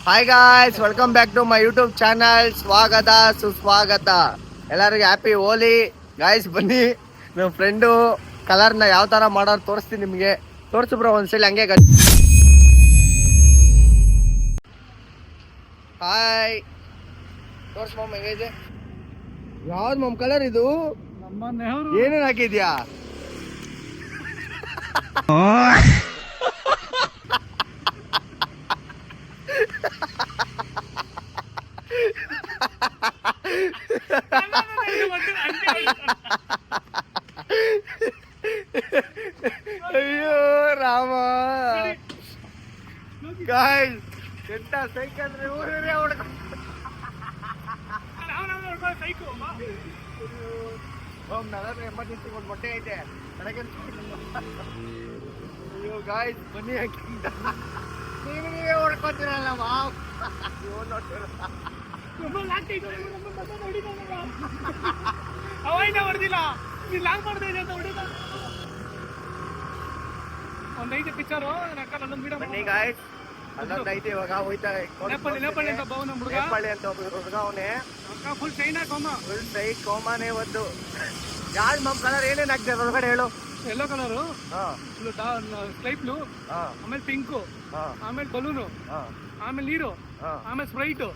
Hi guys, welcome back to my YouTube channel. ಸ್ವಾಗತ ಸುಸ್ವಾಗತ. ಎಲ್ಲರಿಗೂ ಹ್ಯಾಪಿ ಹೋಲಿ ಗಾಯ್ಸ್. ಬನ್ನಿ, ನಮ್ಮ ಫ್ರೆಂಡು ಕಲರ್ನ ಯಾವ ತರ ಮಾಡೋರು ತೋರಿಸ್ತೀನಿ ನಿಮಗೆ. ತೋರಿಸು ಬ್ರೋ ಒಂದ್ಸಲ ಹಂಗೆ. ಹಾಯ್, ತೋರ್ಸ್ ಮಮ್ಮ ಹೆಂಗೈತೆ. ಯಾವ್ದು ಮಮ್ಮ ಕಲರ್ ಇದು? ಏನೇನು ಹಾಕಿದ್ಯಾ? ಅಯ್ಯೋ ರಾಮ ಗಾಯ್ಸ್, ಎಂತ ಸೈಕಂದ್ರೆ ಊರೇ ಹೊಡ್ಕೊ. ಎಮರ್ಜೆನ್ಸಿ ಒಂದು ಮೊಟ್ಟೆ ಐತೆ. ಅಯ್ಯೋ ಗಾಯ್ಸ್, ಬನ್ನಿ ಹಾಕಿಂದ ನೀವೇ ಹೊಡ್ಕೊತೀರಲ್ಲ ಮಾವ್. ಹೊಡೆದಿಲ್ಲ, ಲಾಂಗ್ ಮಾಡ್ತಾ ಇದೆ ಅಂತ ಹೊಡಿದ. ಒಂದೈತೆ ಪಿಕ್ಚರು ಬನ್ನಿ ಗಾಯ್ಸ್, ಅಲ್ಲೊಂದು ಐತೆ. ಇವಾಗ ಹೋಯ್ತಾರೆ ನೇಪಾಳಿ ಅಂತ ಬಾವು ನಮ್ಮ ಹುಡುಗ. ನೇಪಾಳಿ ಅಂತ ಒಬ್ಬ ಹುಡುಗ ಅವನೇ. ಫುಲ್ ಚೈನಾ ಕೋಮ, ಫುಲ್ ಸೈ ಕೋಮಾನೇ ಒಂದು. ಯಾರು ಮಮ್ಮ ಕಲರ್ ಏನೇನು ಹಾಕ್ತಾರೆ ಹೊರಗಡೆ ಹೇಳು? ಯೆಲ್ಲೋ ಕಲರು, ಸ್ಕೈ ಬ್ಲೂ, ಆಮೇಲೆ ಪಿಂಕು, ಆಮೇಲೆ ಬಲೂನು, ಆಮೇಲೆ ನೀರು, ಆಮೇಲೆ ಸ್ಪ್ರೈಟು,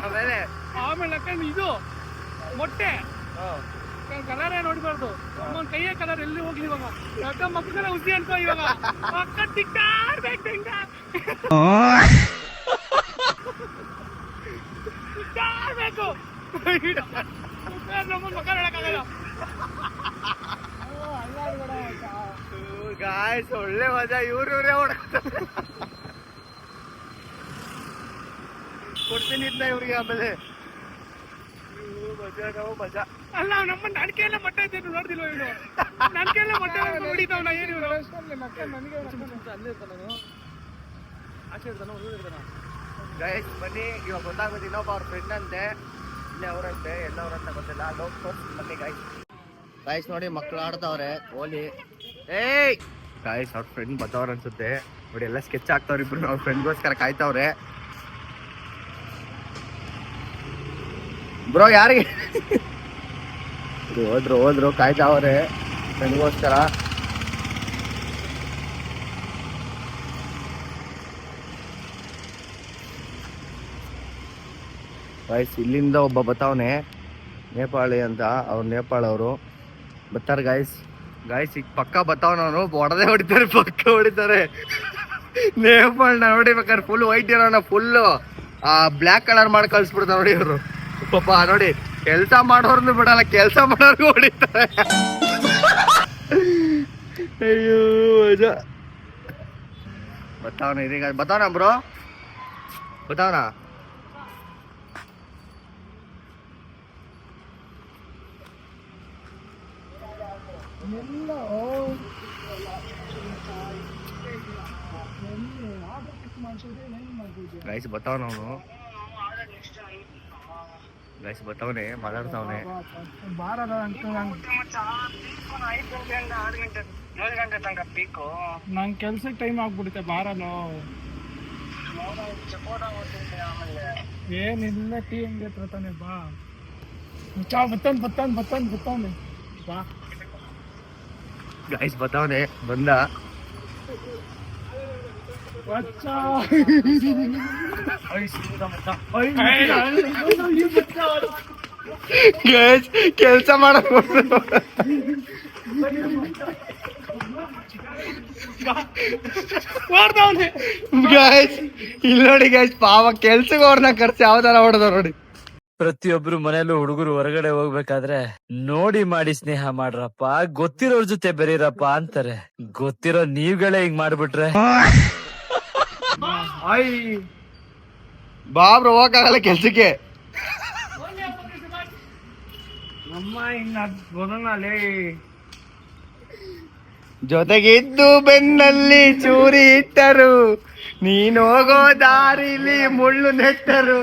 ಆಮೇಲೆ ಹಾಕೊಂಡು ಇದು ಮೊಟ್ಟೆ. ಕಲರ್ ನೋಡ್ಬಾರ್ದು, ಒಂದ್ ಕೈಯ ಕಲರ್ ಎಲ್ಲಿ ಹೋಗ್ಲಿ ಇವಾಗ. ಅಕ್ಕ ಮಕ್ಕಳ ಹುಸಿ ಅನ್ಕೋ ಇವಾಗ. ಅಕ್ಕ ತಿಕ್ಕಾಡ್ಬೇಕು ನಮ್ಮ ಮಕ್ಕ ಹೇಳಕ್ಕಾಗಲ್ಲ. ಗಾಯ್ಸ್, ಒಳ್ಳೆ ಮಜಾ. ಇವ್ರೇ ಹೊಡ್ಕೊತಾರೆ. ಕೊಡ್ತೀನಿ ಇದ್ನ ಇವ್ರಿಗೆ. ಆಮೇಲೆ ಮಜಾ ಅಲ್ಲ, ನಮ್ಮ ನನ್ಕೆಲ್ಲ ಮೊಟ್ಟೆ ಐತೆ ನೋಡ್ದಿಲ್ವ ಇವನು? ನನ್ಕೆಲ್ಲ ಮೊಟ್ಟೆ ಹೊಡಿತಾವ್. ಏನು ಇವರು ಗೈಸ್ ಬನ್ನಿ, ಇವಾಗ ಗೊತ್ತಾಗುತ್ತೆ. ಇನ್ನೊಬ್ಬ ಅವ್ರ ಫ್ರೆಂಡ್ ಅಂತೆ, ಇಲ್ಲೇ ಅವರಂತೆ, ಎಲ್ಲವ್ರಂತ ಗೊತ್ತಿಲ್ಲ. ಲೋಕ್ ತೋರಿಸ್ತೀನಿ ಬನ್ನಿ ಗಾಯ್ಸ್. ಗಾಯ್ಸ್ ನೋಡಿ, ಮಕ್ಳು ಆಡ್ತಾವ್ರೆ ಹೋಲಿ. ಏಯ್ ಗಾಯ್ಸ್, ಅವ್ರ ಫ್ರೆಂಡ್ ಬತ್ತವ್ರ ಅನ್ಸುತ್ತೆ ನೋಡಿ. ಎಲ್ಲ ಸ್ಕೆಚ್ ಹಾಕ್ತಾವ್ರ ಇಬ್ರು. ಅವ್ರ ಫ್ರೆಂಡ್ಗೋಸ್ಕರ ಕಾಯ್ತಾವ್ರೆ. ಬ್ರೋ ಯಾರಿಗೆ ಹೋದ್ರು ಕಾಯ್ತಾವ್ರೆ ಫ್ರೆಂಡ್ಗೋಸ್ಕರ. ಗಾಯ್ಸ್, ಇಲ್ಲಿಂದ ಒಬ್ಬ ಬತ್ತಾವನೆ, ನೇಪಾಳಿ ಅಂತ. ಅವ್ರು ನೇಪಾಳ ಅವರು ಬರ್ತಾರೆ ಗಾಯ್ಸ್. ಈಗ ಪಕ್ಕ ಬತ್ತಾವನವನು. ಹೊಡೆದೇ ಹೊಡಿತಾರೆ, ಪಕ್ಕ ಹೊಡಿತಾರೆ. ನೇಪಾಳನ ಹೊಡಿಬೇಕಾದ್ರೆ ಫುಲ್ ವೈಟ್ ಇರೋನ ಫುಲ್ಲು ಬ್ಲ್ಯಾಕ್ ಕಲರ್ ಮಾಡಿ ಕಳ್ಸ್ಬಿಡ್ತಾರೆ ನೋಡಿ ಇವರು. ಪಾಪ ನೋಡಿ, ಕೆಲಸ ಮಾಡೋರ್ನು ಬಿಡಲ್ಲ, ಕೆಲಸ ಮಾಡೋರ್ಗು ಹೊಡಿತಾರೆ. ಅಯ್ಯೋ ಬತ್ತಾವನ. ಇದೀಗ ಬತ್ತಾವನ ಬ್ರೋ, ಬತ್ತಾವನ. ಗೈಸ್ ಬತ್ತಾವನ ಅವನು. ಗೈಸ್ ಬತ್ತವನೆ, ಮಾತಾಡ್ತಾವನೆ. ನಂಗೆ ಕೆಲ್ಸಕ್ಕೆ ಟೈಮ್ ಆಗ್ಬಿಡುತ್ತೆ, ಬಾರನು. ಏನಿಲ್ಲ, ಟೀ ಹಂಗೆ ತಾನೆ ಬಾ. ಬತ್ತಾನೆ ಬಾ. ಗೈಸ್ ಬತ್ತಾವನೆ, ಬಂದ. ಕೆಲಸ ಮಾಡಕ್ ಗೈಸ್, ಇಲ್ಲಿ ನೋಡಿ ಗೈಸ್, ಪಾವ ಕೆಲ್ಸಕ್ಕೆ ಅವ್ರನ್ನ ಖರ್ಚು ಯಾವ ತರ ಹೊಡೆದ ನೋಡಿ. ಪ್ರತಿಯೊಬ್ರು ಮನೆಯಲ್ಲೂ ಹುಡುಗರು ಹೊರಗಡೆ ಹೋಗ್ಬೇಕಾದ್ರೆ ನೋಡಿ ಮಾಡಿ ಸ್ನೇಹ ಮಾಡ್ರಪ್ಪ, ಗೊತ್ತಿರೋರ್ ಜೊತೆ ಬೆರೀರಪ್ಪ ಅಂತಾರೆ. ಗೊತ್ತಿರೋ ನೀವ್ಗಳೇ ಹಿಂಗ್ ಮಾಡ್ಬಿಟ್ರೆ ಬಾಬ್ರು ಹೋಗಕ್ಕಾಗಲ್ಲ ಕೆಲ್ಸಕ್ಕೆ. ಜೊತೆಗಿದ್ದು ಬೆನ್ನಲ್ಲಿ ಚೂರಿ ಇಟ್ಟರು, ನೀನ್ ಹೋಗೋ ದಾರಿಲಿ ಮುಳ್ಳು ನೆಟ್ಟರು.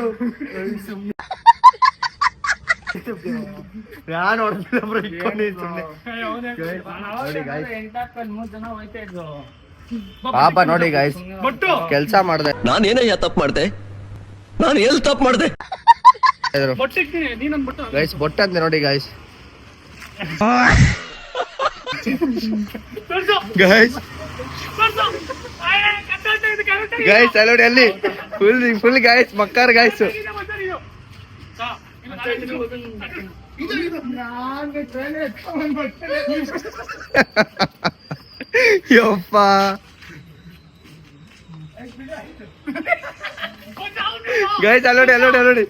ನಾನು ಹೊಡೆದಿಲ್ಲ ಬ್ರೋ, ಇಟ್ಕೊಂಡಿದ್ದೀನಿ ಸುಮ್ಮನೆ. ನೋಡಿ ಗಾಯ್ಸ್, 3 ಜನ ಹೋಯ್ತಾ ಇದ್ರು. ಪಾಪ ನೋಡಿ ಗಾಯ್ಸ್, ಬೊಟ್ಟು ಕೆಲ್ಸ ಮಾಡ್ದೆ ನಾನೇನಯ್ಯ ತಪ್ಪು ಮಾಡ್ದೆ, ನಾನು ಎಲ್ಲಿ ತಪ್ಪು ಮಾಡ್ದೆ? ಬೊಟ್ಟಿಕ್ತೀನಿ ನೀನೊಂದು ಬೊಟ್ಟು ಗೈಸ್, ಬೊಟ್ಟಂತೆ ನೋಡಿ ಗಾಯ್ಸ್. ತೋರ್ಸು ಗೈಸ್ ತೋರ್ಸು ಕಟ್ಟಾಟ ಇದು ಕರೆಕ್ಟ್ ಆಗಿ ಗೈಸ್ ಅಲ್ಲೋಡಿ ಅಲ್ಲಿ ಫುಲ್ ಗೈಸ್ ಮಕ್ಕಾರ್ ಗೈಸ್. ಯಪ್ಪ ಗೈಸ್ ಅಲ್ಲೋಡಿ ಅಲ್ಲೋಡಿ ಅಲ್ಲೋಡಿ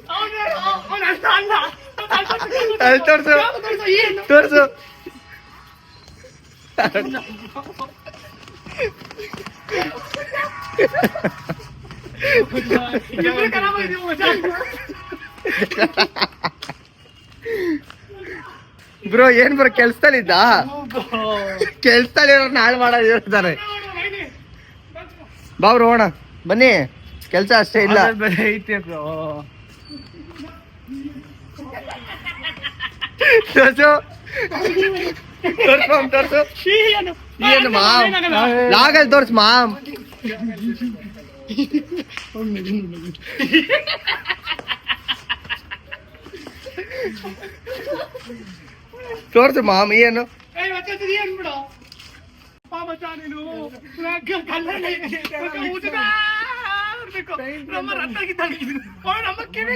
ಅಲ್ಲಿ ತೋರ್ಸು ತೋರ್ಸು. ಬ್ರೋ ಏನ್ ಬ್ರೋ ಕೆಲ್ಸದಲ್ಲಿದ್ದ? ಕೆಲ್ಸದಲ್ಲಿ ಹಾಳು ಮಾಡೋದು ಹೇಳ್ತಾರೆ. ಬಾ ಬ್ರೋ ಹೋಣ ಬನ್ನಿ, ಕೆಲ್ಸ ಅಷ್ಟೇ ಇಲ್ಲ. ತೋರ್ಸು ತೋರ್ಸು ತೋರ್ಸು. ಏನು ಮಾಮ್ ಲಾಗಲ್ ತೋರ್ಸು ಮಾಮ್. ತೋರ್ಸು ಮಾಮ್ ಏನು ಅನ್ಬಿಡು ನೀನು ನಮ್ಮ ರಥ ನಮ್ಮ ಕಿವಿ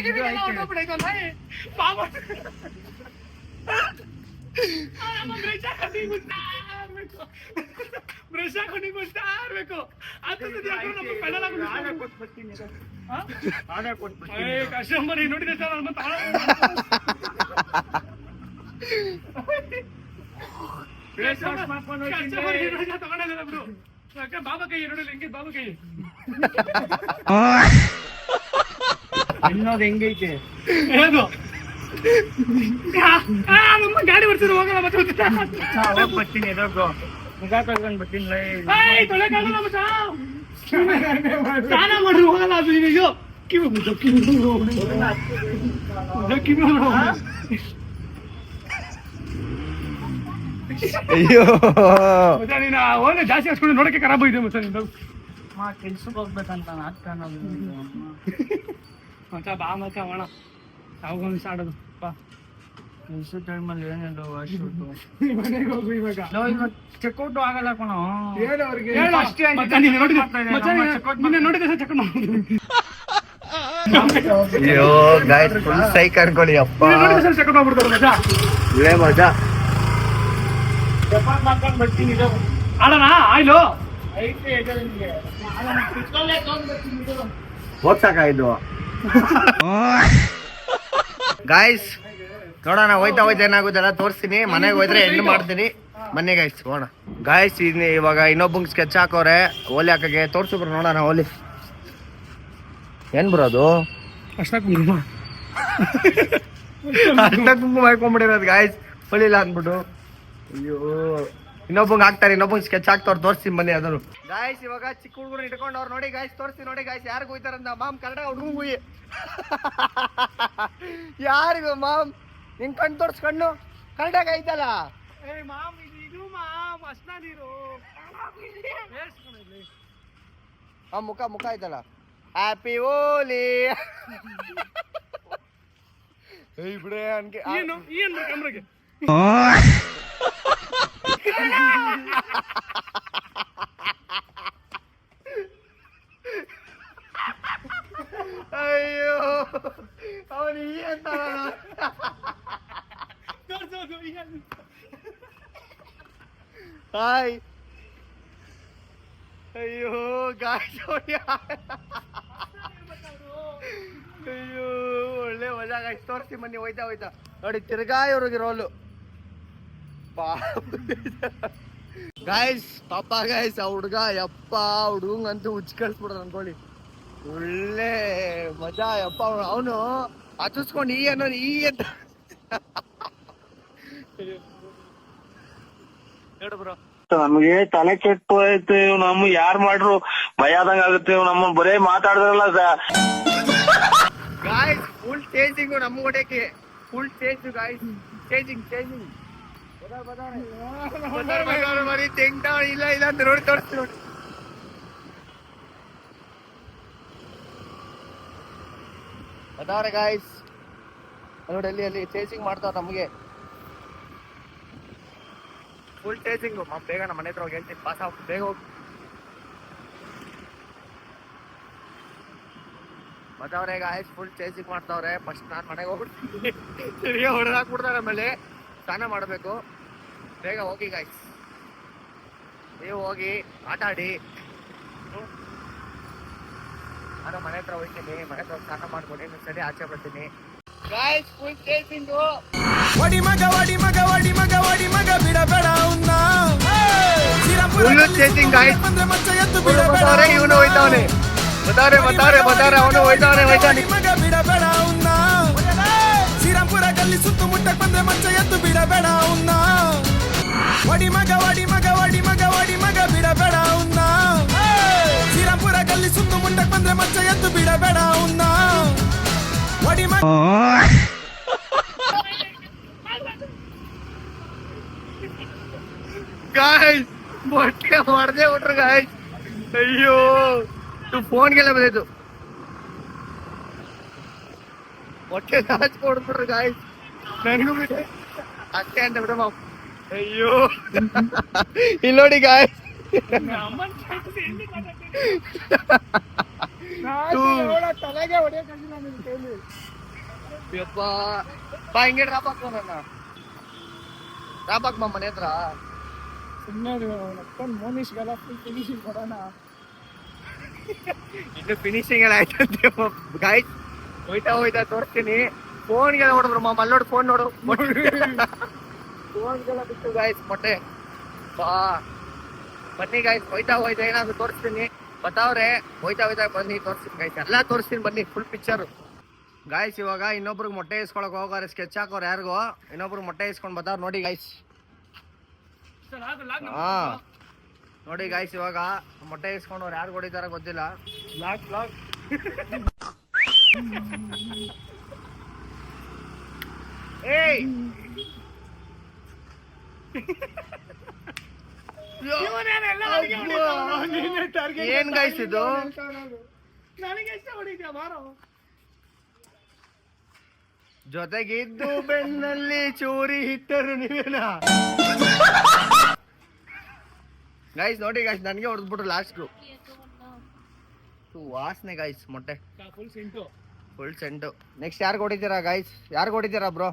ಬ್ರಷ್ ಹಾಕೊಂಡು ಗೊತ್ತಾ ಇರ್ಬೇಕು. ಕಸ್ಟಮರ್ ನೋಡಿದ್ರೆ ಸರ್ ತಗೊಂಡಿಲ್ಲ ಬ್ರು. ಬಾಬಾ ಕೈ ನೋಡಿಲ್ಲ ಹೆಂಗೆ ಬಾಬಾ ಕೈ ಅನ್ನೋದು ಹೆಂಗೈತೆ ಏನು ನಮ್ಮ ಗಾಡಿ ಬರ್ತಿದ್ರು ಹೋಗಲ್ಲ ಮತ್ತೆ ಬರ್ತೀನಿ ಎದೋ ಮುಖ ತಗೊಂಡ್ ಬರ್ತೀನಿ. ತೊಳೆಕಾಗಲ್ಲ ಮಚ್ಚ ಸ್ನಾನ ಮಾಡ್ರಿ ಹೋಗಲ್ಲ ಅದು ಈಗ ಕಿವಿ ಅಯ್ಯೋ ಮತ್ತೆ ನೀನು ಓನೆ ಜಾಸ್ತಿ ಹಾಸ್ಕೊಂಡು ನೋಡಕ್ಕೆ ಖರಾಬ್ ಆಗಿದೆ ಮತ್ತೆ ನೀನು ಕೆಲ್ಸಕ್ಕೆ ಹೋಗ್ಬೇಕಂತ ಮಚ್ಚ ಬಾ ಮಚ್ಚ ಮಾಡೋಣ ಯಾವಾಗ ಆಡೋದು ಬಾ. ಕೆಲ್ಸ ಟೈಮಲ್ಲಿ ಏನಿಲ್ಲ ಮನೆಗೆ ಹೋಗು ಇವಾಗ. ಚೆಕ್ಔಟ್ ಆಗಲ್ಲ ಕಣ. ನಿನ್ನೆ ನೋಡಿದ್ರೆ ಸರ್ ಚೆಕ್ ಅಯ್ಯೋ ಗಾಯ್ಸ್ ಫುಲ್ ಸೈಕ್ ಅನ್ಕೊಳ್ಳಿ ಅಪ್ಪ. ಸರ್ ಚೆಕ್ ಮಾಡ್ಬಿಡ್ತಾರೆ ಮಜಾ ಇಲ್ಲೇ ಮಜಾ. ಮಾಡ್ಕೊಂಡು ಬರ್ತೀನಿ ಆಡೋಣ ಆಯ್ಲು ಹೋಗ್ಸಾಕಾಯ್ತು ಗಾಯ್ಸ್. ನೋಡೋಣ ಹೋಯ್ತಾ ಏನಾಗುದೆಲ್ಲ ತೋರಿಸ್ತೀನಿ. ಮನೆಗೆ ಹೋಯ್ದ್ರೆ ಎಂಡ್ ಮಾಡ್ತೀನಿ. ಮನೆ ಗಾಯ್ಸ್ ಹೋಗೋಣ ಗಾಯ್ಸ್. ಇವಾಗ ಇನ್ನೊಬ್ಬಂಗೆ ಸ್ಕೆಚ್ ಹಾಕೋರೆ ಓಲಿ ಹಾಕಕ್ಕೆ. ತೋರ್ಸು ಬ್ರೋ ನೋಡೋಣ ಓಲಿ ಏನ್ ಬರೋದು. ಅಷ್ಟ ಕುಂಕುಮ ಹಾಕೊಂಡ್ಬಿಟ್ಟಿರೋದು ಗಾಯ್ಸ್, ಹೊಲಿಲ್ಲ ಅಂದ್ಬಿಟ್ಟು. ಅಯ್ಯೋ ಇನ್ನೊಬ್ಬಂಗೆ ಹಾಕ್ತಾರೆ, ಇನ್ನೊಬ್ಬಂಗೆ ಸ್ಕೆಚ್ ಹಾಕ್ತವ್ರು. ತೋರಿಸ್ತೀನಿ ಬನ್ನಿ ಅದನ್ನು ಗಾಯ್ಸ್. ಇವಾಗ ಚಿಕ್ಕ ಹುಡುಗರು ಇಟ್ಕೊಂಡು ಅವ್ರು ನೋಡಿ ಗಾಯ್ಸ್. ತೋರಿಸ್ತೀನಿ ನೋಡಿ ಗಾಯ್ಸ್ ಯಾರಿಗೂ ಹೋಯ್ತಾರಂತ. ಮಾಮ್ ಕನ್ನಡ ಹುಡುಗಂಗೆ ಹುಯ್ಯಿ. ಯಾರಿಗೂ ಮಾಮ್ ನಿನ್ ಕಣ್ಣು ತೋರ್ಸ್, ಕಣ್ಣು ಕನ್ನಡಾಗ ಐತಲ್ಲ. ಮಾಮ್ ಇದು ಮಾಮ್ ಅಷ್ಟ ನೀರು ಆ ಮುಖ ಐತಲ್ಲ. ಹ್ಯಾಪಿ ಓಲಿ ಬಿಡೆ ಅನ್ಕೆ ಏನು ಏನು ಕ್ಯಾಮ್ರಾಗೆ ಅಯ್ಯೋ ಅವನು ಈ ಅಂತ ಹಾಯ್. ಅಯ್ಯೋ ಗಾಯ್ಸ್ ಅಯ್ಯೋ ಒಳ್ಳೆ ಮಜಾ ಗಾಯ್ಸ್. ತೋರಿಸಿ ಬನ್ನಿ ಹೋಯ್ತಾ ನೋಡಿ ತಿರ್ಗಾ ಇವ್ರಿಗೆ ರೋಲು ಗಾಯ್ಸ್. ಪಾಪ ಗಾಯ್ಸ್ ಆ ಹುಡ್ಗ ಯಪ್ಪ ಹುಡುಗಂಗಂತೂ ಹುಚ್ಚ ಕಳ್ಸ್ಬಿಡ್ರ ಅನ್ಕೊಳ್ಳಿ. ಒಳ್ಳೆ ಮಜಾ ಯಪ್ಪ. ಅವನು ಹಚ್ಚಿಸ್ಕೊಂಡು ಈ ಅನ್ನೋನು ಈ ಅಂತ ಹೇಳು ಬ್ರೋ. ನಮ್ಗೆ ತಲೆ ಕೆಟ್ಟು ಹೋಯ್ತು. ನಮ್ಮ ಯಾರ್ ಮಾಡ್ರು ಭಯ ಆದಂಗ ಆಗುತ್ತೆ. ನಮ್ಮ ಬರೇ ಮಾತಾಡಿದ್ರಲ್ಲ ಗಾಯ್ಸ್ ಫುಲ್ ಚೇಂಜಿಂಗು ನಮ್ಮ ಹೊಡೆಕೆ. Full change guys. ಚೇಂಜಿಂಗ್ ಬರೀ ತೆಂಗ್ತಾವ ಇಲ್ಲ ಅಂತ ನೋಡಿ ತೋರಿಸ್ತೀನಿ ನೋಡಿ. ಬದವ್ರೆ ಗಾಯ್ಸ್ ನೋಡಿ ಅಲ್ಲಿ ಚೇಸಿಂಗ್ ಮಾಡ್ತಾವ ನಮಗೆ ಫುಲ್ ಚೇಸಿಂಗ್. ಬೇಗ ನಮ್ಮ ಮನೆ ಹತ್ರ ಹೋಗಿ ಹೇಳ್ತೀನಿ ಪಾಸ್ ಆಗಿ ಬೇಗ ಹೋಗಿ. ಬದವ್ರೆ ಗಾಯ್ಸ್ ಫುಲ್ ಚೇಸಿಂಗ್ ಮಾಡ್ತಾವ್ರೆ. ಫಸ್ಟ್ ನಾನು ಮನೆಗೆ ಹೋಗ್ಬಿಡ್ತೀನಿ, ತಿರ್ಗಿ ಹೊಡೆದಾಕ್ಬಿಡ್ತಾರೆ. ಆಮೇಲೆ ಸ್ನಾನ ಮಾಡಬೇಕು. ಬೇಗ ಹೋಗಿ ಗಾಯ್ಸ್, ನೀವು ಹೋಗಿ ಆಟ ಆಡಿ. ನಾನು ಮನೆ ಹತ್ರ ಹೋಗ್ತೀನಿ, ಮನೆ ಹತ್ರ ಸ್ನಾನ ಮಾಡ್ಕೊಂಡು ಸರಿ ಆಚೆ ಬರ್ತೀನಿ. Guys full chasing. ವಡಿ ಮಗ ವಡಿ ಮಗ ವಡಿ ಮಗ ವಡಿ ಮಗ ಬಿಡಬೇಡ ಅವ್ನ ಫುಲ್ ಚೇಸಿಂಗ್ ಗಾಯ್ಸ್. ಬಂದ್ರೆ ಮಚ್ಚ ಎತ್ತು ಬಿಡಬೇಡ ಬದವ್ರೆ ಇವನು ಹೋಯ್ತಾವನೆ. ಬದವ್ರೆ ಅವನು ಹೋಯ್ತಾವನೆ. ಮಗ ಬಿಡಬೇಡ ಅವ್ನ ಶ್ರೀರಾಮ್ಪುರ ಗಲ್ಲಿ ಸುತ್ತಮುಟ್ಟಕ್ ಬಂದ್ರೆ ಮಚ್ಚ ಎತ್ತು ಬಿಡಬೇಡ ಅವ್ನ ವಡಿ ಮಗ ವಡಿ ಮಗ ವಡಿ ಮಗ ವಡಿ ಮಗ ಬಿಡಬೇಡ ಅವ್ನ ಶ್ರೀರಾಮ್ಪುರ ಗಲ್ಲಿ ಸುತ್ತಮುಟ್ಟಕ್ ಬಂದ್ರೆ ಮಚ್ಚ ಎತ್ತು ಬಿಡಬೇಡ ಅವ್ನ ವಡಿ ಮಗ ಗಾಯ್ಸ್ ಮೊಟ್ಟೆ ಹೊಡೆದೇ ಬಿಟ್ರು ಗಾಯ್ಸ್. ಅಯ್ಯೋ ಫೋನ್ಗೆಲ್ಲ ಬಂದಿತ್ತು. ಮೊಟ್ಟೆ ಹಾಚ್ಕೊಡ್ಬಿಟ್ರು ಗಾಯ್ಸ್. ನನಗೂ ಬಿಟ್ಟೆ ಅಷ್ಟೇ ಅಂತ ಬಿಡ. ಅಯ್ಯೋ ಇಲ್ಲಿ ನೋಡಿ ಗಾಯ್ಸ್. ತಲೆಗೆ ಹೊಡೆಯಕ್ಕಾಗಿಲ್ಲ ನಿನ್ ಕೈಲಿ. ಯಪ್ಪ ಬಾ ಹಿಂಗೆ ಡ್ರಾಪ್ ಹಾಕೋಣ. ಡ್ರಾಪ್ ಹಾಕ್ ಮನೆ ಹತ್ರ. ಸುಮ್ಮನೆ ಮೋನಿಷ್ಗೆಲ್ಲ ಫುಲ್ ಫಿನಿಶಿಂಗ್ ಕೊಡೋಣ. ಇನ್ನು ಫಿನಿಶಿಂಗ್ ಎಲ್ಲ ಆಯ್ತಂತೆ ಗಾಯ್ಸ್. ಹೋಯ್ತಾ ತೋರಿಸ್ತೀನಿ. ಫೋನ್ಗೆಲ್ಲ ಹೊಡೆದ್ರು ಅಲ್ಲಿ ನೋಡಿ. ಫೋನ್ ನೋಡು, ಫೋನ್ಗೆಲ್ಲ ಬಿಟ್ಟು ಗಾಯ್ಸ್ ಮೊಟ್ಟೆ. ಬಾ ಬನ್ನಿ ಗಾಯ್ಸ್, ಹೋಯ್ತಾ ಏನಾದ್ರು ತೋರಿಸ್ತೀನಿ. ಬತ್ತಾವ್ರೆ ಹೋಯ್ತಾ ಬನ್ನಿ ತೋರಿಸ್ತೀನಿ ಗಾಯ್ಸ್, ಎಲ್ಲ ತೋರಿಸ್ತೀನಿ ಬನ್ನಿ. Full picture guys. ಇವಾಗ ಇನ್ನೊಬ್ರಿಗೆ ಮೊಟ್ಟೆ ಇಸ್ಕೊಳಕ್ ಹೋಗೋರೆ, ಸ್ಕೆಚ್ ಹಾಕೋರು ಯಾರಿಗೋ. ಇನ್ನೊಬ್ರಿಗೆ ಮೊಟ್ಟೆ ಇಸ್ಕೊಂಡ್ ಬತ್ತಾವ್ರು ನೋಡಿ ಗಾಯ್ಸ್. ಹಾ ನೋಡಿ ಗಾಯ್ಸ್, ಇವಾಗ ಮೊಟ್ಟೆ ಇಸ್ಕೊಂಡವ್ರು ಯಾರು ಹೊಡಿತಾರ ಗೊತ್ತಿಲ್ಲ. ಏಯ್ ಏನ್ ಗಾಯ್ಸ್ ಇದು? ನನಗೆ ಎಷ್ಟ ಹೊಡಿದ್ಯಾ ಬಾರೋ. ಜೊತೆಗಿದ್ದು ಬೆನ್ನಲ್ಲಿ ಚೂರಿ ಇಟ್ಟರು ನೀವೇನಾ ಗೈಸ್? ನೋಡಿ ಗೈಸ್, ನನಗೆ ಹೊಡೆದ್ಬಿಟ್ರು ಲಾಸ್ಟ್ಗೂ. ವಾಸನೆ ಗೈಸ್ ಮೊಟ್ಟೆ ಫುಲ್ ಸೆಂಟು. ನೆಕ್ಸ್ಟ್ ಯಾರು ಹೊಡಿತೀರಾ ಗೈಸ್? ಯಾರು ಹೊಡಿತೀರಾ ಬ್ರೋ?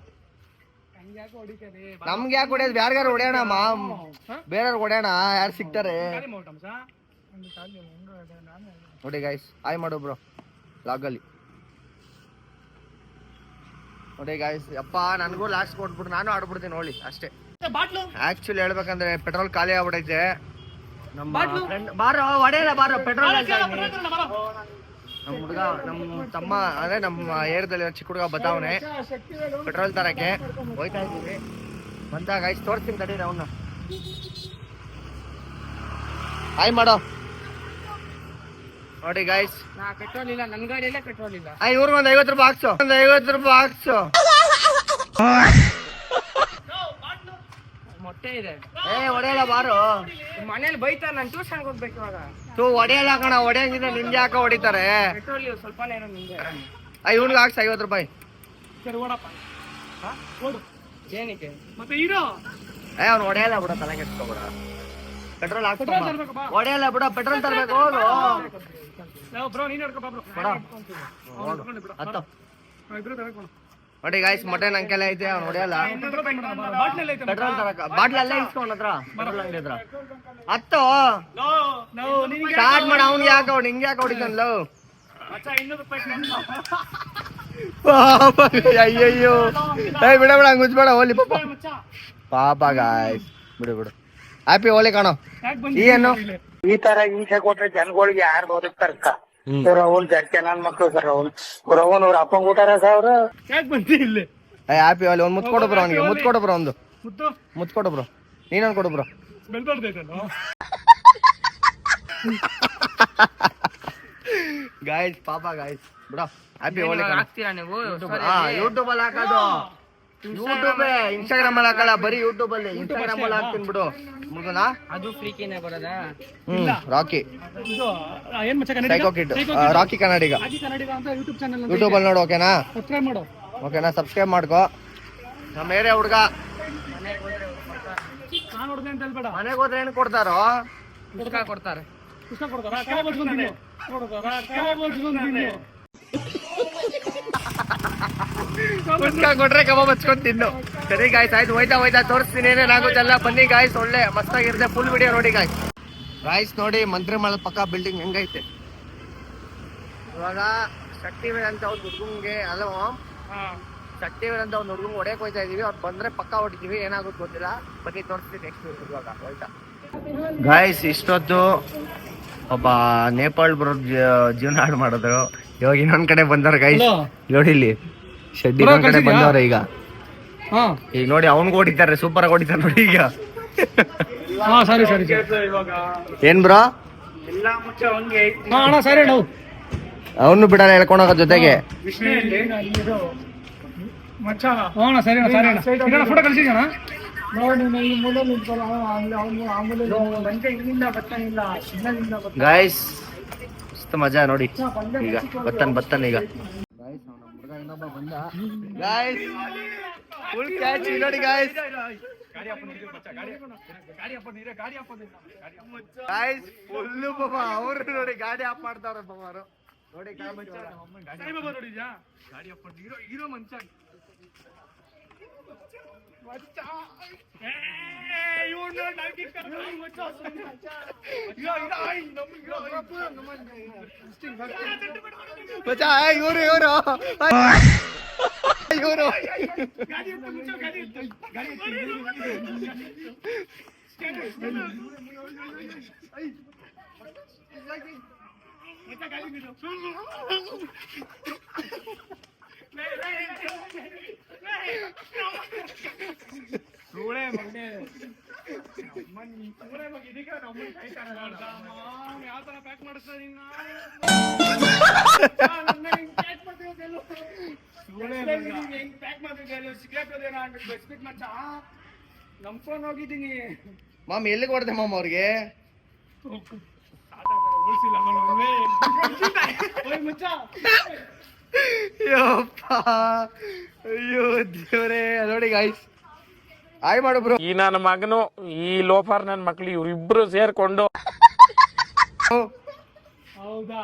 ನಮ್ಗೆ ಯಾಕೆ ಹೊಡೆಯೋದು? ಯಾರಿಗಾರು ಹೊಡೆಯೋಣ ಮಾಮ್, ಬೇರೆಯವ್ರು ಹೊಡೆಯೋಣ. ಯಾರು ಸಿಗ್ತಾರೆ ನೋಡಿ ಗೈಸ್. ಆಯ್ ಮಾಡು ಬ್ರೋ ಲಾಗಲ್ಲಿ ನೋಡಿ ಗೈಸ್. ಅಪ್ಪ ನನಗೂ ಲಾಸ್ಟ್ ಕೊಟ್ಬಿಟ್ಟು ನಾನು ಆಡ್ಬಿಡ್ತೀನಿ ನೋಡಿ ಅಷ್ಟೇ. ಆಕ್ಚುಲಿ ಹೇಳ್ಬೇಕಂದ್ರೆ ಪೆಟ್ರೋಲ್ ಖಾಲಿ ಆಗ್ಬಿಟ್ಟೈತೆ. ನಮ್ಮ ಫ್ರೆಂಡ್ ಬಾರೋ ಹೊಡೆಯಲ್ಲ ಬಾರೋ, ಪೆಟ್ರೋಲ್ ನಮ್ಮ ಹುಡುಗ, ನಮ್ಮ ತಮ್ಮ ಅಂದ್ರೆ ನಮ್ಮ ಏರಿಯಾದಲ್ಲಿ ಚಿಕ್ಕ ಹುಡುಗ ಬತ್ತಾವನೆ ಪೆಟ್ರೋಲ್ ತರಕ್ಕೆ. ಹೋಯ್ತಾ ಇದ್ದೀವಿ ಬಂದ ಗೈಸ್, ತೋರಿಸ್ತೀನಿ ತಡೀರಿ ಅವನ್ನ. ಆಯ್ ಮಾಡೋ ನೋಡಿ ಗೈಸ್. ಪೆಟ್ರೋಲ್ ಇಲ್ಲ ನನ್ನ ಗಾಡಿಯಲ್ಲೇ, ಪೆಟ್ರೋಲ್ ಇಲ್ಲ. ಇವ್ರಿಗೆ ಒಂದು 50 ರೂಪಾಯಿ ಹಾಕ್ಸು, ಒಂದು 50 ರೂಪಾಯಿ ಹಾಕ್ಸು. ಮೊಟ್ಟೆ ಇದೆ. ಹೊಡೆಯಲ್ಲ ಬಾರೋ. ಮನೇಲಿ ಬೈತಾ, ನಾನು ಟ್ಯೂಷನ್ಗೆ ಹೋಗ್ಬೇಕು ಇವಾಗ. ಹೊಡೆಯಲ್ಲ ಕಣ, ಹೊಡೆಯಂಗಿದ್ರೆ ನಿಮ್ಗೆ ಯಾಕೆ ಹೊಡಿತಾರೆ? ಪೆಟ್ರೋಲ್ ಸ್ವಲ್ಪನೇ ಇರೋ ನಿಂಗೆ. ಇವ್ನಿಗೆ ಹಾಕ್ಸ 50 ರೂಪಾಯಿ. ಸರಿ ಓಡಪ್ಪ. ಏನಕ್ಕೆ ಮತ್ತೆ ಹೀರೋ? ಅವ್ನು ಹೊಡೆಯಲ್ಲ ಬಿಡ, ತಲೆ ಕೆಡ್ಸ್ಕೊಬೇಡ. ಪೆಟ್ರೋಲ್ ಹಾಕ್ಸ್ಕೊಂಬ. ಹೊಡೆಯಲ್ಲ ಬಿಡ, ಪೆಟ್ರೋಲ್ ತರ್ಬೇಕು. ಹೋಗು ಬ್ರೋ, ನೀನ್ ನೋಡ್ಕೋ ಬ್ರೋ. ಹತ್ತು ನೋಡಿ ಗಾಯ್ಸ್, ಮೊಟ್ಟೆ ನಂಗೆಲ್ಲ ಐತೆ. ಅವ್ನು ಹೊಡೆಯಲ್ಲ. ಪೆಟ್ರೋಲ್ ತರಕ ಬಾಟ್ಲ್ ಅಲ್ಲೇ ಇಸ್ಕೊಂಡ್ ಹತ್ರ ಪೆಟ್ರೋಲ್ ಅಂಗಡಿ ಹತ್ರ. ಹತ್ತು ಸ್ಟಾರ್ಟ್ ಮಾಡ. ಅವ್ನಿಗೆ ಯಾಕೆ ನಿಂಗೆ ಯಾಕೆ ಹೊಡಿತಾನಲ್ಲ? ಅಯ್ಯಯ್ಯೋ ಬಿಡ ಹಂಗ ಉಜ್ಬೇಡ. ಹೋಲಿ ಪಾಪ ಗಾಯ್ಸ್, ಬಿಡು. ಹ್ಯಾಪಿ ಹೋಲಿ ಕಾಣೋ. ಏನು ಈ ತರ ಹಿಂಸೆ ಕೊಟ್ರೆ ಜನಗಳಿಗೆ ಯಾರು ಬದುಕ್ತಾರ? ಅವ್ನು ಜಡ್ಕೆ ನನ್ ಮಕ್ಳು ಸರ್. ಅವ್ನು ಅವ್ರ ಅಪ್ಪಂಗ್ ಊಟಾರ ಸಾವಿರ ಯಾಕೆ ಬಂದಿ ಇಲ್ಲಿ? ಹ್ಯಾಪಿ ಹೋಲಿ. ಒಂದು ಮುತ್ಕೊಡು ಬ್ರೋ ಅವನಿಗೆ, ಮುತ್ಕೊಡು ಬ್ರೋ. ಒಂದು ಮುತ್ಕೊಡು ಬ್ರೋ. ನೀನೊಂದು ಕೊಡು ಬ್ರೋ. ಗಾಯ್ಸ್ ಪಾಪ ಗಾಯ್ಸ್ ಬಿಡ. ಹ್ಯಾಪಿ ಹೋಲಿ ಹಾಕ್ತೀರಾ ನೀವು? ಯೂಟ್ಯೂಬ್ ಅಲ್ಲಿ ಹಾಕೋದು. ಯೂಟ್ಯೂಬ್ ಇನ್ಸ್ಟಾಗ್ರಾಮ್ ಅಲ್ಲಿ ಹಾಕಲ್ಲ, ಬರೀ ಯೂಟ್ಯೂಬ್ ಅಲ್ಲಿ. ಇನ್ಸ್ಟಾಗ್ರಾಮ್ ಅಲ್ಲಿ ಹಾಕ್ತೀನಿ ಬಿಡು. ಮುಗಿದನಾ? ಅದು ಫ್ರೀಕಿನೇ ಬರೋದಾ? ರಾಕಿ ಇದು ಏನ್ ಮಚ್ಚ ಕನ್ನಡಿಗ? ಸೈಕೋ ಕಿಡ್ ರಾಕಿ ಕನ್ನಡಿಗ ರಾಕಿ ಕನ್ನಡಿಗ ಅಂತ ಯೂಟ್ಯೂಬ್ ಚಾನಲ್ ಯೂಟ್ಯೂಬ್ ಅಲ್ಲಿ ನೋಡು. ಓಕೆನಾ? ಸಬ್ಸ್ಕ್ರೈಬ್ ಮಾಡು. ಓಕೆನಾ? ಸಬ್ಸ್ಕ್ರೈಬ್ ಮಾಡ್ಕೋ. ನಮ್ಮ ಏರಿಯಾ ಹುಡ್ಗ ನಾನು ಹೊಡೆದೆ ಅಂತ ಹೇಳ್ಬೇಡ. ಮನೆಗೆ ಹೋದ್ರೆ ಏನು ಕೊಡ್ತಾರೋ? ಪುಸ್ತಕ ಕೊಡ್ತಾರೆ. ಪುಸ್ತಕ ಕೊಡ್ತಾರ? ಕೈ ಬಚ್ಕೊಂಡು ತಿನ್ನು. ಕೊಡ್ತಾರ? ಕೈ ಬಚ್ಕೊಂಡು ತಿನ್ನು. ಪುಸ್ತಕ ಕೊಟ್ರೆ ಕಬಾಬ್ ಹಚ್ಕೊಂಡು ತಿನ್ನು. ಸರಿ ಗಾಯ್ಸ್, ಆಯ್ತು. ಹೋಯ್ತಾ ತೋರಿಸ್ತೀನಿ ಏನೇನಾಗುತ್ತಲ್ಲ. ಬನ್ನಿ ಗಾಯ್ಸ್, ಒಳ್ಳೆ ಮಸ್ತಾಗಿರುತ್ತೆ. ಫುಲ್ ವಿಡಿಯೋ ನೋಡಿ ಗಾಯ್ಸ್. ಗಾಯ್ಸ್ ನೋಡಿ, ಮಂತ್ರಿಮಹಲ್ ಪಕ್ಕ ಬಿಲ್ಡಿಂಗ್ ಹೆಂಗೈತೆ. ಇವಾಗ ಶಕ್ತಿವೇಲ್ ಅಂತ ಒಂದು ಹುಡುಗಂಗೆ ಅಲ್ವಾ, ಶಕ್ತಿವೇಲ್ ಅಂತ ಒಂದು ಹುಡುಗಂಗೆ ಹೊಡೆಯಕ್ ಹೋಯ್ತಾ ಇದೀವಿ. ಅವ್ರು ಬಂದ್ರೆ ಪಕ್ಕ ಹೊಡಿತೀವಿ. ಏನಾಗುತ್ತೆ ಗೊತ್ತಿಲ್ಲ, ಬನ್ನಿ ತೋರಿಸ್ತೀನಿ ನೆಕ್ಸ್ಟ್ ಇವಾಗ. ಹೋಯ್ತಾ ಗಾಯ್ಸ್, ಇಷ್ಟೊತ್ತು ಒಬ್ಬ ನೇಪಾಳ್ ಬರೋ ಜೀವನ ಹಾಳು ಮಾಡಿದ್ರು. ಇವಾಗ ಇನ್ನೊಂದ್ ಕಡೆ ಬಂದವ್ರ ಗಾಯ್ಸ್. ನೋಡಿ ಇಲ್ಲಿ ಶೆಡ್ ಇನ್ನೊಂದ್ ಕಡೆ ಬಂದವ್ರೆ ಈಗ. ಈಗ ನೋಡಿ ಅವ್ನ್ಗೆ ಹೊಡಿತಾರೆ, ಸೂಪರ್ ಆಗಿ ಹೊಡಿತಾರೆ ನೋಡಿ ಈಗ. ಸರಿ ಏನ್ ಬ್ರೋ? ಅಣ್ಣ ಸರಿ ನಾವು ಅವನು ಬಿಡಲ್ಲ ಹೇಳ್ಕೊಂಡು ಹೋಗೋ ಜೊತೆಗೆ. ಅಣ್ಣ ಸರಿ ಅಣ್ಣ ಫೋಟೋ ಕಳಿಸಿದ್ಯಣ್ಣ. ಗಾಯ್ಸ್ ಮಸ್ತ್ ಮಜಾ ನೋಡಿ. ಈಗ ಬತ್ತನ್ ಈಗ ಗಾಯ್ಸ್, ಫುಲ್ ಕ್ಯಾಚ್ ನೋಡಿ ಗಾಯ್ಸ್. ಗಾಯ್ಸ್ ಫುಲ್ ಪಾಪ ಅವ್ರು ನೋಡಿ ಗಾಡಿ ಆಫ್ ಮಾಡ್ತಾರ ಪಾಪ ಅವರು ನೋಡಿ. ನೋಡಿದ್ಯಾ ಗಾಡಿ ಅಪ್ಪ ಹೀರೋ ಮಂಚ. ಇವರು ಯಾವತರ ಪ್ಯಾಕ್ ಮಾಡಿಸ್ತಾರೆ ನಂಬ್ಕೊಂಡು ಹೋಗಿದ್ದೀನಿ. ಮಾಮ್ ಎಲ್ಲಿಗೆ ಹೊಡೆದೆ ಮಾಮ್ ಅವ್ರಿಗೆ? ಅಯ್ಯೋ ದೇವ್ರೇ. ನೋಡಿ ಗಾಯ್ಸ್, ಆಯ್ ಮಾಡು ಬ್ರೋ. ಈ ನನ್ನ ಮಗನು ಈ ಲೋಫರ್ ನನ್ನ ಮಕ್ಳು ಇವ್ರಿಬ್ರು ಸೇರ್ಕೊಂಡು ಹೌದಾ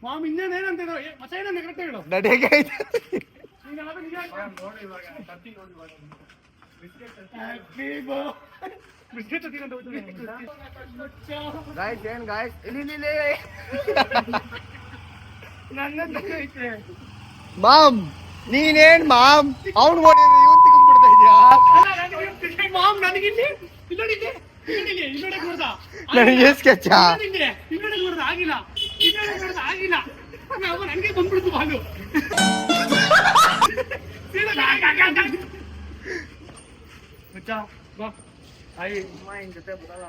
ಮಾಮ್? ಇನ್ನೇನೇನಂತ ಮಚ್ಚ ಏನಂತ ಕರೆಕ್ಟ್ ಹೇಳು. ನಡೆಗೆ ಗಾಯ್ಸ್, ಏನ್ ಗಾಯ್ಸ್ ಇಲ್ಲಿ ಮಾಮ್ ನೀನೇನ್ ಮಾಮ್ ಅವ್ನು ಓಡಿದ್ರೆ ಇವನ್ ತಿಳ್ಕೊಂಡ್ಬಿಡ್ತಾ ಇದ್ಯಾ? ಮಾಮ್ ನನಗಿಲ್ಲಿ ನನಗೆ ಸ್ಕೆಚ್ ಆಗಿಲ್ಲ ಆಗಿಲ್ಲ ನನಗೆ ಬಂದ್ಬಿಡ್ತು ಬಾಲು. ಜೊತೆ ಬರಲ್ಲ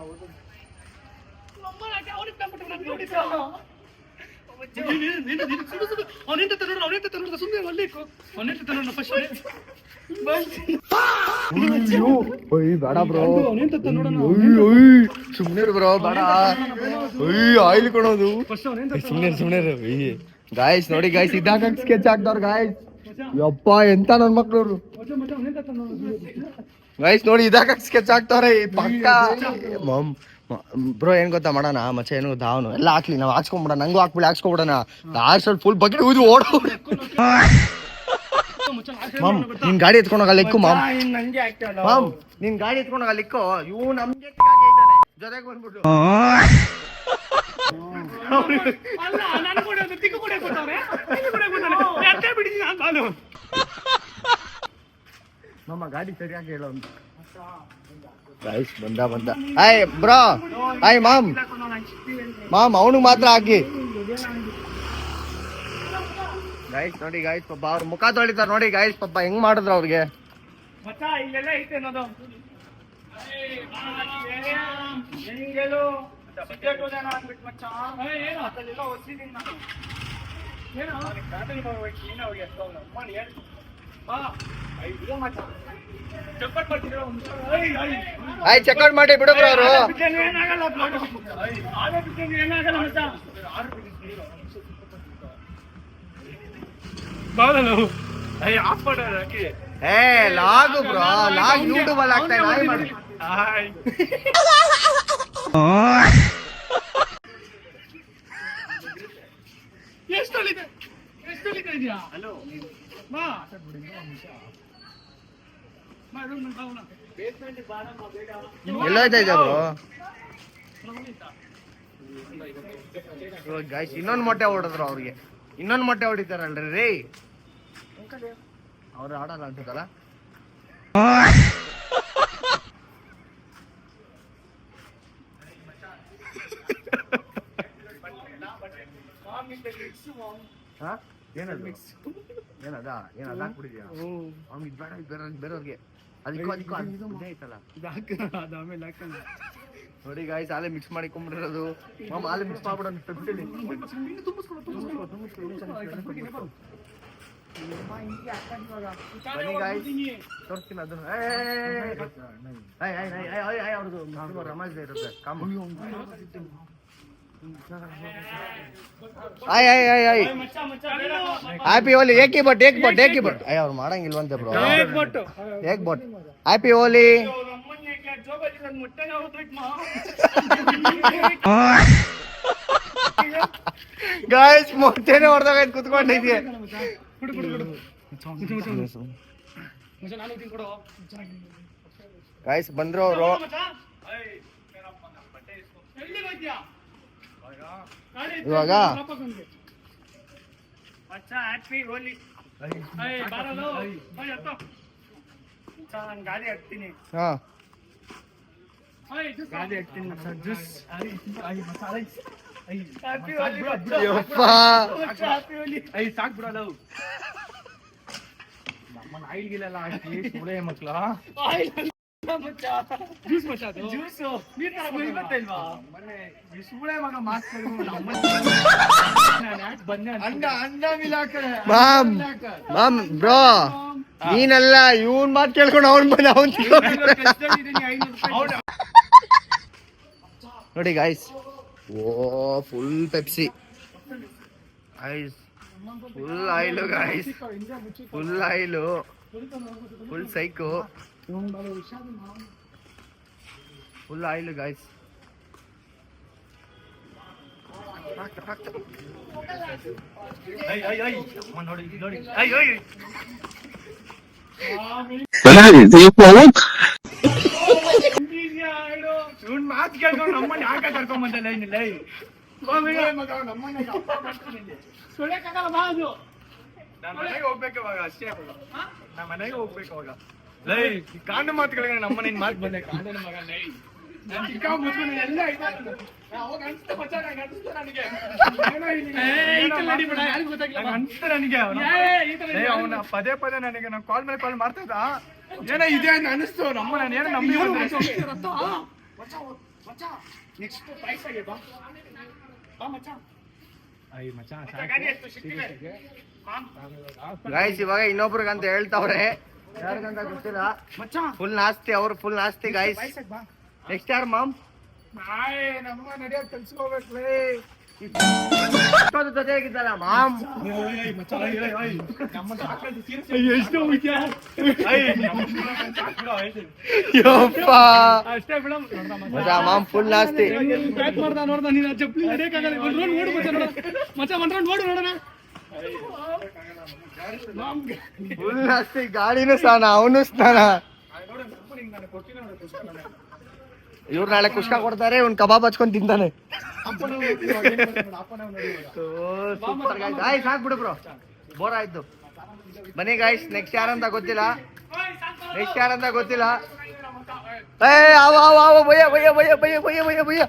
ಬೇಡ ಬ್ರೋ, ಸುಮ್ನೆ ಬ್ರೋ ಬೇಡ. ಆಯಿಲ್ ಕೊಡೋದು ಸುಮ್ನೆ ಗಾಯ್ಸ್. ನೋಡಿ ಗಾಯ್ಸ್, ಇದ್ದಾಗ ಸ್ಕೆಚ್ ಹಾಕ್ದವ್ರು ಗಾಯ್ಸ್. ಯಪ್ಪ ಎಂತ ನನ್ ಮಕ್ಳವ್ರು ಗಾಯ್ಸ್. ನೋಡಿ ಇದಾಗ ಸ್ಕೆಚ್ ಹಾಕ್ತವ್ರೆ ಪಕ್ಕ. ಬ್ರೋ ಏನ್ ಗೊತ್ತಾ ಮಾಡೋಣ ಮಚ್ಚ, ಏನು ಗೊತ್ತಾ, ಅವನು ಎಲ್ಲ ಹಾಕ್ಲಿ, ನಾವು ಹಾಕ್ಸ್ಕೊಂಬಿಡ, ನಂಗೂ ಹಾಕ್ಸ್ಕೊಬಿಡೋಣ. ಲಾಸ್ಟ್ ಫುಲ್ ಬಕೆಟ್ ಇದು ಓಡೋ. ಮಾಮ್ ನಿನ್ ಗಾಡಿ ಎತ್ಕೊಂಡೋಗ ಲಿಕ್ಕು ಮಾಮ್. ಮಾಮ್ ನಿನ್ ಗಾಡಿ ಎತ್ಕೊಂಡೋಗ ಲಿಕ್ಕು. ಇವು ನಮ್ಗೆ ಜೊತೆಗೆ ಬಂದ್ಬಿಟ್ಟು ನಮ್ಮ ಗಾಡಿ ಸರಿಯಾಗಿ ಹೇಳೋ ಗಾಯ್ಸ್. ಬಂದ ಹಾಯ್ ಬ್ರೋ, ಹಾಯ್ ಮಾಮ್. ಅವನಿಗೆ ಮಾತ್ರ ಹಾಕಿ ಗಾಯ್ಸ್. ನೋಡಿ ಗಾಯ್ಸ್, ಪಾಪ ಅವ್ರ ಮುಖ ತೊಳಿತಾರ ನೋಡಿ ಗಾಯ್ಸ್. ಪಾಪ ಹೆಂಗ್ ಮಾಡಿದ್ರು ಅವ್ರಿಗೆ. ಇಲ್ಲೆಲ್ಲ ಐತೆ ಅನ್ನೋದು ಚಪ್ಪಟ್ ಮಾಡ್ತಿದ್ರು ಆಯ್ತು ಚೆಕ್ಔಟ್ ಮಾಡಿ ಬಿಡು ಬ್ರೋ ಅವರು. ಏನಾಗಲ್ಲ ಏನಾಗಲ್ಲ ಮಚ್ಚ ಬಾಳಲ್ಲ ಆಫ್ ಮಾಡೋದು ಏ ಲಾಗು ಬ್ರೋ, ಲಾಗ್ ಯೂಟ್ಯೂಬ್ ಅಲ್ಲಿ ಆಗ್ತಾ ಇದೆ. ನಾಯಿ ಮಾಡಿ ಎಷ್ಟು ಇದೆಯಾ ಹಲೋ ಬಾ ಎಲ್ಲೋಯ್ತಾ ಇದ್ಯಾ ಬ್ರೋ? ಗಾಯ್ಸ್ ಇನ್ನೊಂದು ಮೊಟ್ಟೆ ಹೊಡೆದ್ರು ಅವ್ರಿಗೆ, ಇನ್ನೊಂದು ಮೊಟ್ಟೆ ಹೊಡಿತಾರಲ್ರಿ ರೀ. ಅವ್ರು ಆಡಲ್ಲ ಅನ್ಸುತ್ತಲ್ಲ. ಏನದ ಏನದ ಹಾಕ್ಬಿಟ್ಟಿದ್ಯಾ? ಅವ್ನಿಗೆ ಬೇಡ, ಬೇರೆಯವ್ರಿಗೆ ಅದಕ್ಕೂ ಇದೇ ಐತಲ್ಲ. ನೋಡಿ ಗಾಯ್ಸ್ ಹಾಲೆ ಮಿಕ್ಸ್ ಮಾಡಿ ಕೊಂಬಿಟ್ಟಿರೋದು. ಹಾಲೆ ಮಿಕ್ಸ್ ಮಾಡ್ಬಿಡೋಣ. ಬನ್ನಿ ಗಾಯ್ಸ್ ತೋರಿಸ್ತೀನಿ ಅದನ್ನ. ಅವ್ರದ್ದು ರಮೇಶ್ ಇರುತ್ತೆ ಕಾಮ. ಹ್ಯಾಪಿ ಹೋಲಿ. ಏಕಿ ಬಟ್ ಅಯ್ಯ ಅವ್ರು ಮಾಡಂಗಿಲ್ವಂತೆ ಬ್ರೋ. ಏಕ್ ಬಟ್ ಹ್ಯಾಪಿ ಹೋಲಿ. ಗಾಯ್ಸ್ ಮೊಟ್ಟೆನೆ ಹೊಡೆದಾಗ ಕುತ್ಕೊಂಡಿದ್ಯೆ. ಗಾಯ್ಸ್ ಬಂದ್ರು ಅವರು. ಇವಾಗ ಗಾಡಿ ಹಾಕ್ತೀನಿ ಹಾ ಯಪ್ಪ ಸಾಕ್ ಬಿಡಲ್ಲ ನಮ್ಮನ್ನ ಆಯಿಲ್ಗಿಲ್ಲ ಹಾಕಿ ಸುಳೆ ಮಕ್ಳ ಮಾಮ್ ಬ್ರೋ ನೀನಲ್ಲ, ಇವನ್ ಮಾತ್ ಕೇಳ್ಕೊಂಡು ಅವ್ನ್ ಬಂದ ಅವನ್ ನೋಡಿ guys. Oh full Pepsi ice, full oil guys, full oil, full psych, full oil guys. ಮಾತು ಕೇಳ್ಕೊಂಡು ನಮ್ಮನ್ನ ಯಾಕೆ ಕರ್ಕೊಂಬಂದಲ್ಲ ಏನಿಲ್ಲ ಸುಳ್ಯಕ್ಕಾಗಲ್ಲ ಬಾ. ಅದು ನಮ್ಮ ಮನೆಗೆ ಹೋಗ್ಬೇಕು ಇವಾಗ, ಅಷ್ಟೇ ನಮ್ಮ ಮನೆಗೆ ಹೋಗ್ಬೇಕು ಅವಾಗ. ಲೈ ಕಾಂಡ ಮಾತುಗಳಿಗೆ ನಮ್ಮನೆ ಮಾತು ಬಂದೆ ಕಾಂಡನ ಮಗ. ಲೈ ನಾನು ಚಿಕ್ಕ ಮುಸ್ಕೊಂಡು ಎಲ್ಲ ಅವಾಗ ಅನ್ಸ್ತ ಮಚ್ಚ, ನಂಗೆ ಅನ್ಸ್ತ ನನಗೆ ಅನ್ಸ್ತ ನನಗೆ ಅವನ ಪದೇ ಪದೇ ನನಗೆ ನಾವು ಕಾಲ್ ಮೇಲೆ ಕಾಲ್ ಮಾಡ್ತಾ ಇದ್ದ ಏನೋ ಇದೆ ಅಂತ ಅನಿಸ್ತು. ನಮ್ಮ ನಾನು ಏನೋ ನಂಬಿ ನೆಕ್ಸ್ಟ್ ಪ್ರೈಸ್ ಆಗಿ ಬಾ ಮಚ್ಚ. ಐ ಮಚ್ಚ ಗಾಯ್ಸ್ ಇವಾಗ ಇನ್ನೊಬ್ರಿಗೆ ಅಂತ ಹೇಳ್ತಾವ್ರೆ, ಯಾರಿಗಂತ ಗೊತ್ತಿಲ್ಲ. ಫುಲ್ ನಾಸ್ತಿ, ಅವ್ರು ಫುಲ್ ನಾಸ್ತಿ ಗಾಯ್ಸ್. ನೆಕ್ಸ್ಟ್ ಯಾರು ಮಾಮ್? ನಮ್ಮ ನಡೆಯೋದು ಕಲ್ಸ್ಕೋಬೇಕ್ಲೇ. ಜೊತೆ ಆಗಿದ್ದಲ್ಲ ಮಾಮ್. ಎಷ್ಟು ಅಷ್ಟೇ ಬಿಡ ಮಾಮ್ ಫುಲ್ ನಾಸ್ತಿ. ಪ್ಯಾಕ್ ಮಾಡ್ದ ನೋಡ್ದ ನೀನು ಚಪ್ಪಲಿ ನಡೆಯಕ್ಕಾಗಲ್ಲ. ನೋಡು ಮಚ್ಚ ನೋಡು ನೋಡೋಣ. ಫುಲ್ ನಾಸ್ತಿ, ಗಾಡಿನೂ ಸ್ನಾನ, ಅವನು ಸ್ನಾನ. ಇವ್ರು ನಾಳೆ ಕುಷ್ಕ ಕೊಡ್ತಾರೆ, ಇವ್ನು ಕಬಾಬ್ ಹಚ್ಕೊಂಡ್ ತಿಂತಾನೆ. ಗಾಯ್ಸ್ ಹಾಕ್ಬಿಡು ಬ್ರೋ, ಬೋರ್ ಆಯ್ತು. ಬನ್ನಿ ಗಾಯ್ಸ್, ನೆಕ್ಸ್ಟ್ ಯಾರಂತ ಗೊತ್ತಿಲ್ಲ. ಏ ಆವ ಭಯ್ಯ ಭಯ್ಯ ಭಯ್ಯ ಭಯ್ಯ ಭಯ್ಯ ಭಯ್ಯ ಭಯ್ಯ.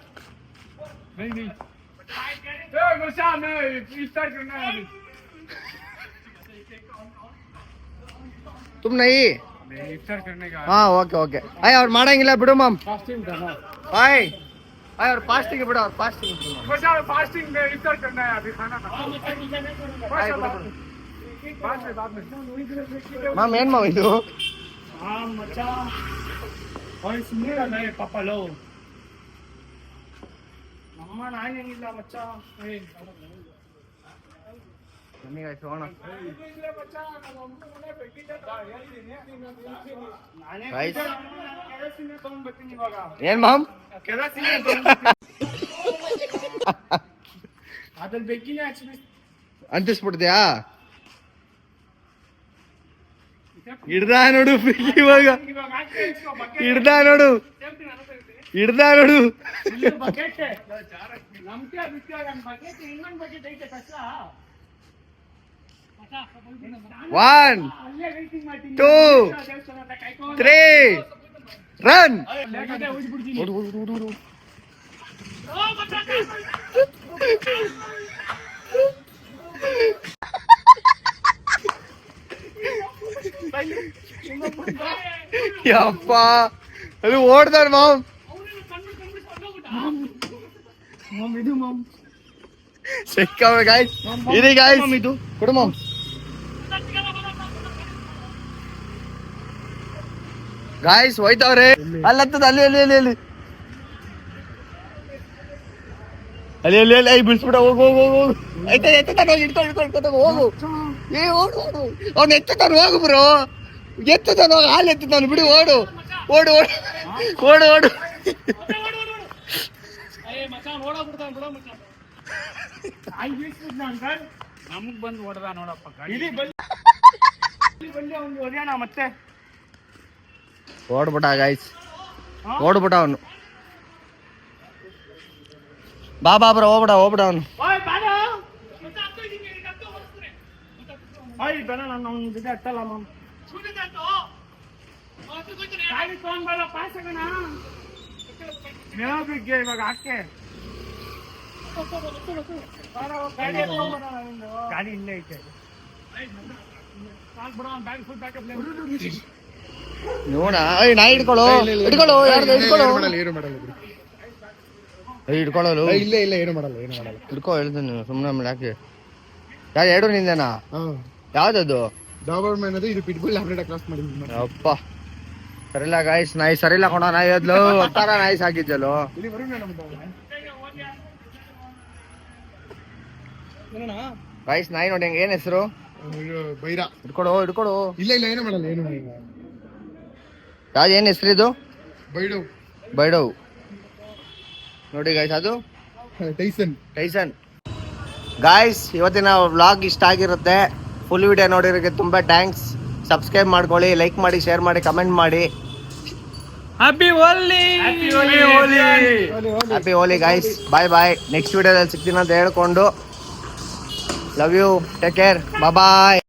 तुम नहीं? हाँ ओके ओके. आय और मारेंगे बिड़ो माम. आय और फास्टिंग बिड़ो, और फास्टिंग फास्टिंग में इफ्तार करना है अभी खाना. ಮಾಮ್ ಏನ್ ಮಾಮ್ ಇದು ಮಚ್ಚ ಸುಮ್ಮನೆ ಪಾಪ ಲೋ ನಮ್ಮ ನಾನೇನಿಲ್ಲ ಮಚ್ಚ ಏನ್ ಮಾಮ್ ಅದ್ರಲ್ಲಿ ಬೆಕ್ಕಿನೇ ಅಂಟಿಸ್ಬಿಡ್ತೀಯಾ ಹಿಡ್ದ ನೋಡು ಇವಾಗ ಹಿಡ್ದ ನೋಡು ಹಿಡ್ದ ನೋಡು ಬಕೆಟ್ ನಮ್ಗೆ ಬಕೆಟ್ ಇನ್ನೊಂದು ಬಕೆಟ್ ಐತೆ ಕಷ್ಟ 1 2 3 ರನ್ ಯಪ್ಪ ಅದು ಓಡ್ದಾರ ಮಾಮ್ ಸಿಕ್ಕಾವ ಗಾಯ್ಸ್ ಇರಿ ಗಾಯ್ಸ್ ಇದು ಕೊಡು ಮಾಮ್ ಗಾಯ್ಸ್ ಹೋಯ್ತವ್ರೆ ಅಲ್ಲತ್ತದ ಅಲ್ಲಿ ಅಲ್ಲಿ ಅಲ್ಲಿ ಅಲ್ಲಿ ಅಲ್ಲಿ ಅಲ್ಲಿ ಅಲ್ಲಿ ಬಿಡ್ಸ್ಬಿಡ ಹೋಗು ಹೋಗು ಹೋಗು ಆಯ್ತಾ ಎತ್ತಾನ ಇಟ್ಕೊಂಡು ಹೋಗು ಏ ಓಡು ಓಡು ಅವ್ನು ಎತ್ತಾನ ಹೋಗು ಬ್ರೋ ಎತ್ತಾನ ಹೋಗು ಹಾಲು ಎತ್ತಾನ ಬಿಡು ಓಡು ಓಡು ಓಡು ಓಡು ಓಡು ನಮಗ್ ಬಂದು ಹೊಡೆದ ನೋಡಪ್ಪ ಹೊಡೆಯೋಣ ಮತ್ತೆ ಓಡ್ಬಿಟ್ಟ ಗಾಯ್ಸ್ ಓಡ್ಬಿಟ್ಟ ಅವನು ಬಾ ಬ್ರೋ ಹೋಗ್ಬಿಡ ಅವನು ನನ್ನ ಜೊತೆ ಹತ್ತಲ್ಲ ಮಾಮ್ ಇವಾಗ ಹಾಕೆ ಗಾಡಿ ಇಲ್ಲೇ ಐತೆ ನೋಡ ನಾ ಹಿಡ್ಕೊಳ್ಳೋ ಹಿಡ್ಕೊಳ್ಳೋ ಯಾರ್ದು ಹಿಡ್ಕೊಳ್ಳೋ ಹಿಡ್ಕೊಳ್ಳೋದು ಇಲ್ಲೇ ಇಲ್ಲ ಏನು ಮಾಡಲ್ಲ ಹಿಡ್ಕೊ ಹೇಳ್ತೀನಿ ಸುಮ್ಮನೆ ಆಮೇಲೆ ಯಾಕೆ ಯಾರು ಎರಡು ನಿಂದೇನಾ ಯಾವ್ದದು ಡಾಬರ್ಮೆನ್ ಅದು ಇದು ಪಿಟ್ಬುಲ್ ಲ್ಯಾಬ್ರೆಡ್ ಕ್ರಾಸ್ ಮಾಡಿದ್ವಿ ಅಪ್ಪ ಸರಿಲ್ಲ ಗಾಯ್ಸ್ ನಾಯಿ ಸರಿಲ್ಲ ಕೊಡ ನಾಯಿ ಅದ್ಲು ಒತ್ತಾರ ನಾಯಿ ಸಾಕಿದ್ದಲು ಗಾಯ್ಸ್ ನಾಯಿ ನೋಡಿ ಏನ್ ಹೆಸರು ಬೈರಾ ಹಿಡ್ಕೊಡು ಹಿಡ್ಕೊಡು ಇಲ್ಲ ಇಲ್ಲ ಏನು ಮಾಡಲ್ಲ ಯಾವ್ದು ಏನ್ ಹೆಸರು ಇದು ಬೈಡವ್ ಬೈಡವ್ ನೋಡಿ ಗಾಯ್ಸ್ ಅದು ಟೈಸನ್ ಗಾಯ್ಸ್ ಇವತ್ತಿನ ವ್ಲಾಗ್ ಇಷ್ಟ ಆಗಿರುತ್ತೆ ಫುಲ್ ವಿಡಿಯೋ ನೋಡಿರೋಕ್ಕೆ ತುಂಬಾ ಥ್ಯಾಂಕ್ಸ್ ಸಬ್ಸ್ಕ್ರೈಬ್ ಮಾಡ್ಕೊಳ್ಳಿ ಲೈಕ್ ಮಾಡಿ ಶೇರ್ ಮಾಡಿ ಕಮೆಂಟ್ ಮಾಡಿ happy Holi happy Holi guys bye bye next ವಿಡಿಯೋದಲ್ಲಿ ಸಿಗ್ತೀನಿ ಅಂತ ಹೇಳ್ಕೊಂಡು love you take care bye